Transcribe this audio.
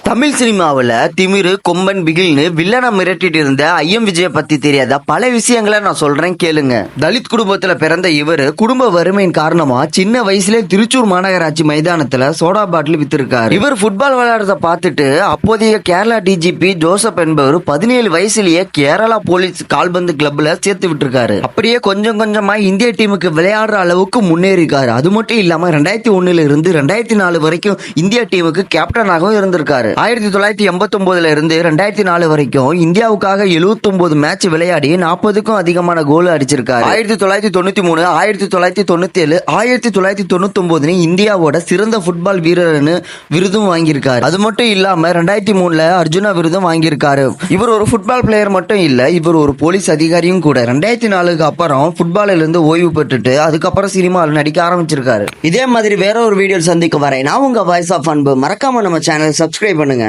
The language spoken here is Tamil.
தமிழ் சினிமாவில் திமிரு கொம்பன் பிகில்னு வில்லனை மிரட்டிட்டு இருந்த ஐயம் விஜய பத்தி தெரியாத பல விஷயங்களை நான் சொல்றேன் கேளுங்க. தலித் குடும்பத்துல பிறந்த இவர் குடும்ப வறுமையின் காரணமா சின்ன வயசுல திருச்சூர் மாநகராட்சி மைதானத்துல சோடா பாட்டில் வித்திருக்காரு. இவர் ஃபுட்பால் விளையாடுறத பார்த்துட்டு அப்போதைய கேரளா டிஜிபி ஜோசப் என்பவர் 17 வயசுலயே கேரளா போலீஸ் கால்பந்து கிளப்ல சேர்த்து விட்டுருக்காரு. அப்படியே கொஞ்சம் கொஞ்சமா இந்திய டீமுக்கு விளையாடுற அளவுக்கு முன்னேறிக்காரு. அது மட்டும் இல்லாம 2001 இருந்து 2004 வரைக்கும் இந்திய டீமுக்கு கேப்டனாகவும் இருந்திருக்காரு. 1989 இருந்து 2004 வரைக்கும் இந்தியாவுக்காக 79 மேட்ச் விளையாடி 40க்கும் அதிகமான கோல் அடிச்சிருக்காரு. 1993, 1997, 1999 இந்தியாவோட சிறந்த ஃபுட்பால் வீரர்னு விருதும் வாங்கியிருக்காரு. அது மட்டும் இல்லாம 2003 அர்ஜுனா விருதும் வாங்கியிருக்காரு. இவர் ஒரு ஃபுட்பால் பிளேயர் மட்டும் இல்ல, இவர் ஒரு போலீஸ் அதிகாரியும் கூட. 2004க்கு அப்புறம் ஃபுட்பாலில் இருந்து ஓய்வு பெற்றுட்டு அதுக்கப்புறம் சினிமாவில் நடிக்க ஆரம்பிச்சிருக்காரு. இதே மாதிரி வேற ஒரு வீடியோ சந்திக்க வரேன். நான் உங்க வாய்ஸ் ஆஃப் அன்பு. மறக்காம நம்ம சேனல் சப்ஸ்கிரைப் பண்ணுங்க.